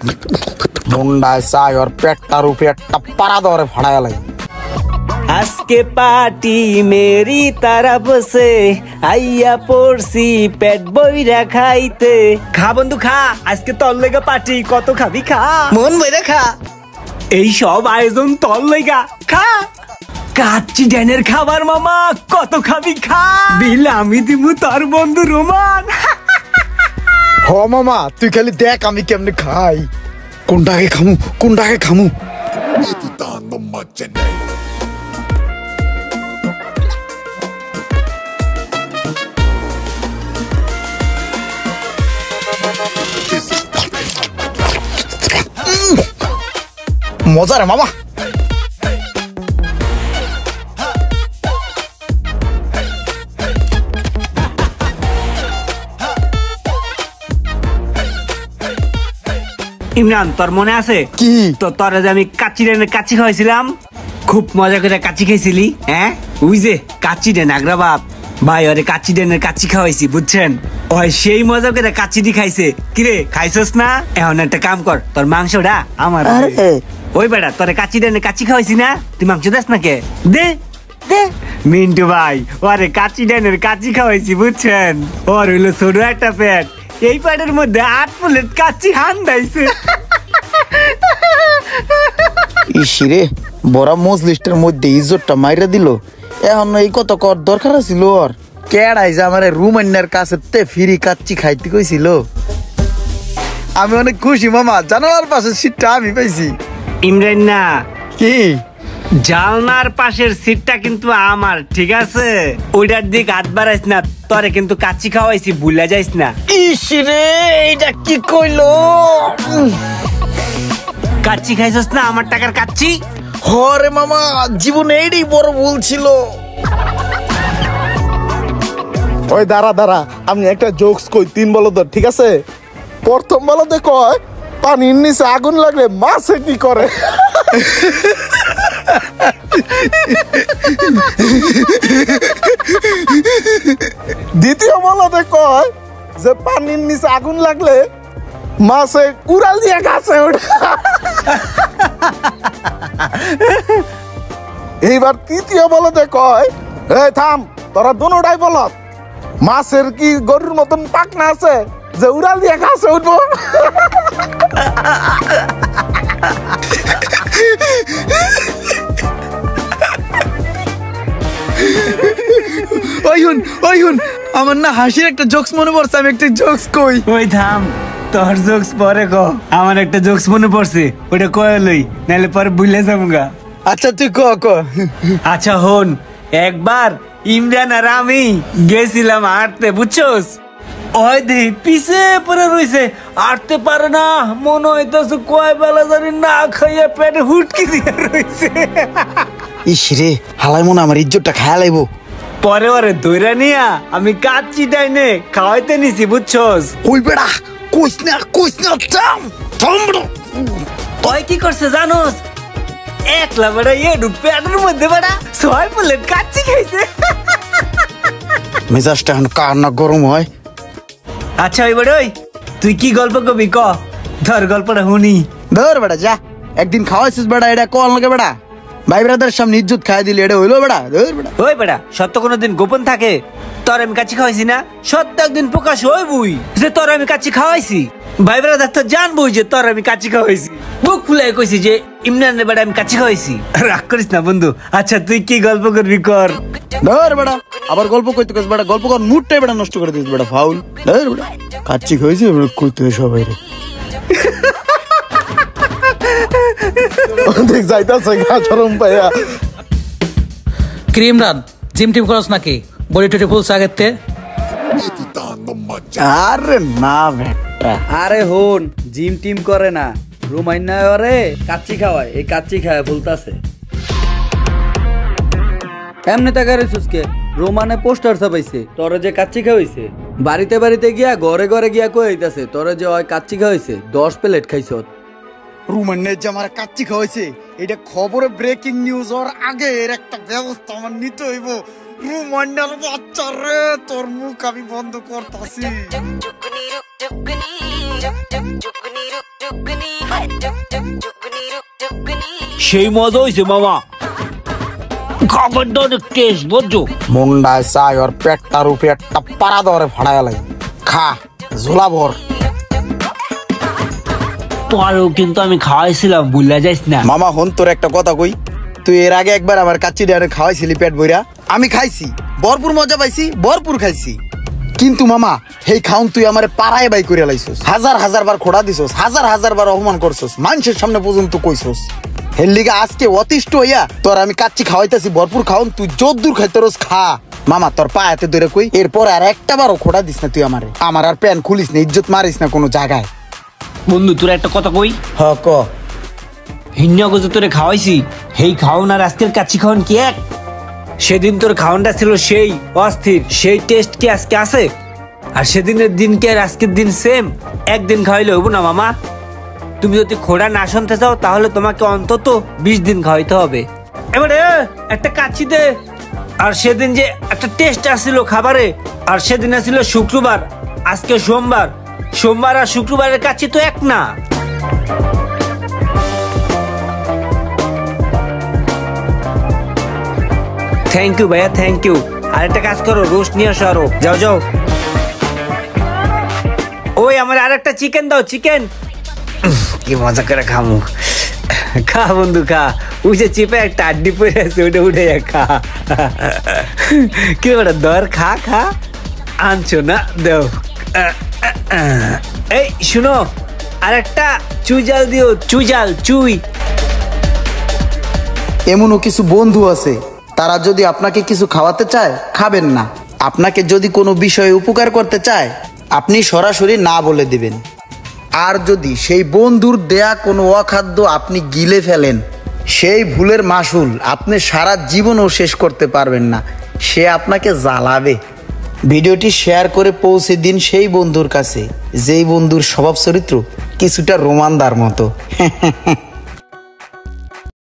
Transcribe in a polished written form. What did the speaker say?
मुंडाय चाय और पेटा रुपया टप्परा दौरे फड़ाया लगी। आज के पार्टी मेरी तरफ से आइया पड़सी पेट बइरा खाइते खा बंधु खा आज के तोर लेगा पार्टी कत खाबी खा मन बइरा खा এই সব আয়োজন তোর লেগা খা কাচ্চি ডাইনের খাবার মামা কত খাবি খা বিল আমি দিমু তোর বন্ধু রোমান हो मामा तू खाली देख আমি কেমনে খাই কোনটাকে খামু মজা রে মামা ইমরান তোর মনে আছে কি তো তোর যে আমি কাচ্চি ডাইনের কাচ্চি খাওয়াইছিলাম খুব মজা করে কাচ্চি খাইছিলি হ্যাঁ ওই যে কাচ্চি ডাইন আগ্রা বাপ ভাই ওরে কাচ্চি ডাইনের কাচ্চি খাওয়াইছি বুঝছেন ওই সেই মজা করে কাচ্চি দি খাইছে কিরে খাইছস না এখন একটা কাম কর তোর মাংসটা আমার ওই বেটা তোরে কাচ্চি ডাইনের কাচ্চি খাওয়াইছি না তুই মাংস দেস না কে দে দে মিন্টু ভাই ওরে কাচ্চি ডাইনের কাচ্চি খাওয়াইছি বুঝছেন ওর হইলো ছোট একটা পেট এই পেটের মধ্যে 8 প্লেট কাচ্চি হান দাইছে ইসিরে বড় মজলিস্টের মধ্যে ইজ্জতটা মাইরা দিল এখন এই কত কর দরকার ছিল ওর কেডাই যে আমার রুমান্নার কাছে তে ফ্রি কাচ্চি খাইতে কইছিল আমি অনেক খুশি মামা জানালার পাশে সিটটা আমি পাইছি ইমরান না কি জালনার পাশের সিটটা কিন্তু আমার ঠিক আছে ওইটার দিক হাত বাড়াইস না তোরে কিন্তু কাচ্চি খাওয়াইছি ভুলে যাইস না ইসিরে এইটা কি কইলো কাচ্চি খাইছস না আমার টাকার কাচ্চি হরে মামা জীবনে এইটাই বড় ভুল ছিল ওই দাঁড়া আমি একটা জোকস কই 3 বলো তো ঠিক আছে প্রথম বলতে কয় পানির নিচে আগুন লাগলে মাছে কি করে দ্বিতীয় বলতে কয় যে পানির নিচে আগুন লাগলে মাছে কুড়াল দিয়ে গাছে ওঠে এইবার তৃতীয় বলতে কয় এই থাম তোরা দুটোটাই বলত মাছের কি গরুর মতন পাকনা আছে যে উড়াল দিয়ে গাছে উঠবো ওই আমার না হাসির একটা জোকস মনে পড়ছে আমি একটা জোকস কই ওই থাম তোর জোকস পরে কো আমার একটা জোকস মনে পড়ছে ওটা কয় লই নালে পরে ভুলে যামগা আচ্ছা তুই ক আচ্ছা হন একবার ইমরান আর আমি গেছিলাম হাঁটতে বুঝছস ওই দে পিছে পরে রইছে হাঁটতে পারে না মনে হইতাছে কয় বেলা জানি না খাইয়া পেটে হুটকি দিয়ে রইছে ইসরে হালাই মনে আমার ইজ্জতটা খায়া লাইবো পরে ওরে দইরা নিয়া আমি কাচ্চি ডাইনে খাওয়াইতে নিছি বুঝছস ওই বেড়া কইস না থাম ওই কি করছে জানোস একলা বেড়া এডু পেটের মধ্যে বেড়া 6 প্লেট কাচ্চি খাইছে মেজাজটা এখন কার না গরম হয় আচ্ছা ওই বেড়া তুই কি গল্প কবি ক ধর গল্পটা শুনি ধর বেড়া যা একদিন খাওয়াইছিস বেড়া এটা কল লাগে বেড়া ভাই ব্রাদার সামনে ইজ্জত খাই দিলি এটা হইলো বেড়া ধর বেড়া ওই বেড়া সত্য কোনোদিন গোপন থাকে তোর আমি কাচ্চি খাওয়াইছি না সত্য একদিন প্রকাশ হইবই যে তোর আমি কাচ্চি খাওয়াইছি ভাই ব্রাদার তো জানবই যে তোর আমি কাচ্চি খাওয়াইছি বুক ফুলাই কইছি যে ইমরানের বেড়া আমি কাচ্চি খাওয়াইছি রাগ করিস না বন্ধু আচ্ছা তুই কি গল্প করবি কর ধর বেড়া আবার গল্প কইতে কইস বেড়া গল্প কর মুডটাই বেড়া নষ্ট করে দিস বেড়া ফাউল ধর বেড়া কাচ্চি খাইছি কইতে সবাই রে দেখ যাইতাছে গাছরম পায়া ক্রিম রান জিম টিম করছ নাকি বডি টডি ফুল সাগেতে আরে না বেটা আরে হন জিম টিম করে না রুমাইনা ওরে কাচ্চি খাওয়ায় এই কাচ্চি খায় ফুলতাছে এমনি তাকারে সুসকে রোমানে পোস্টার ছাপাইছে তোরে যে কাচ্চি খাওয়াইছে বাড়িতে বাড়িতে গিয়া ঘরে ঘরে গিয়া কইতাছে তোরে যে ওই কাচ্চি খাওয়াইছে 10 প্লেট খাইছ রুমানের যে আমার কাচ্চি খাওয়াইছে এটা খবরে ব্রেকিং নিউজ ওর আগে এর একটা ব্যবস্থা আমার নিতে হইব রুমানের বাচ্চা রে তোর মুখ আমি বন্ধ করতাছি সেই মজা হয়েছে মামা, খাবারটা অনেক টেস্ট বুঝছো। মুন্ডায় চাই ওর পেটটার উপরে একটা পাড়া দরে ফাড়ায় লাগে, খা ঝোলা ভর। তোরও কিন্তু আমি খাওয়াইছিলাম, ভুলে যাইস না। মামা হন তোর একটা কথা কই, তুই এর আগে একবার আমার কাচ্চি ডানে খাওয়াইছিলি পেট বইরা, আমি খাইছি, ভরপুর মজা পাইছি, ভরপুর খাইছি। কিন্তু মামা হেই খাউন তুই আমারে পাড়ায় বাই করে লাইছস, হাজার হাজার বার খোড়া দিছস, হাজার হাজার বার অপমান করছস, মানুষের সামনে পর্যন্ত কইছস। হের লিগা আজকে অতিষ্ঠ হইয়া তোর আমি কাচ্চি খাওয়াইতাছি, ভরপুর খাউন, তুই যদ্দূর খাইতরস খা। মামা তোর পায়াতে ধরে কই, এরপর আর একটা বারও খোড়া দিস না তুই আমারে, আমার আর প্যান খুলিস না, ইজ্জত মারিস না কোনো জায়গায়। বন্ধু তোর একটা কথা কই, হ ক। হিন্যাগো তোরে খাওয়াইছি, হেই খাওন আর আজকের কাচ্চি খাওন কি এক? সেদিন তোর খাওয়ানটা ছিল সেই অস্থির, সেই টেস্ট কি আজকে আছে? আর সেদিনের দিন কি আর আজকের দিন সেম? একদিন খাওয়াইলে হইব না মামা। তুমি যদি খোড়া না শুনতে চাও তাহলে তোমাকে অন্তত 20 দিন খাওয়াইতে হবে। এবারে একটা কাচ্চি দে। আর সেদিন যে একটা টেস্ট আসছিল খাবারে, আর সেদিন আসছিল শুক্রবার, আজকে সোমবার, সোমবার আর শুক্রবারের কাচ্চি তো এক না। থ্যাংক ইউ ভাইয়া, থ্যাংক ইউ। আর একটা কাজ করো, রোস্ট নিয়ে আসো আরো, যাও যাও। ওই আমার আর একটা চিকেন দাও, চিকেন। কি মজা করে খামু, খা বন্ধু খা। ওই যে চিপে একটা আড্ডি পড়ে আছে, ওটা উঠে খা। কি বড় দর, খা খা। আনছো না, দেও। এই শুনো, আর একটা চুই জাল দিও, চুই জাল, চুই। এমনও কিছু বন্ধু আছে, তারা যদি আপনাকে কিছু খাওয়াতে চায় খাবেন না, আপনাকে যদি কোনো বিষয়ে উপকার করতে চায় আপনি সরাসরি না বলে দিবেন। আর যদি সেই বন্ধুর দেয়া কোনো অখাদ্য আপনি গিলে ফেলেন, সেই ভুলের মাসুল আপনি সারা জীবনও শেষ করতে পারবেন না, সে আপনাকে জ্বালাবে। ভিডিওটি শেয়ার করে পৌঁছে দিন সেই বন্ধুর কাছে যেই বন্ধুর স্বভাব চরিত্র কিছুটা রোমানদার মতো।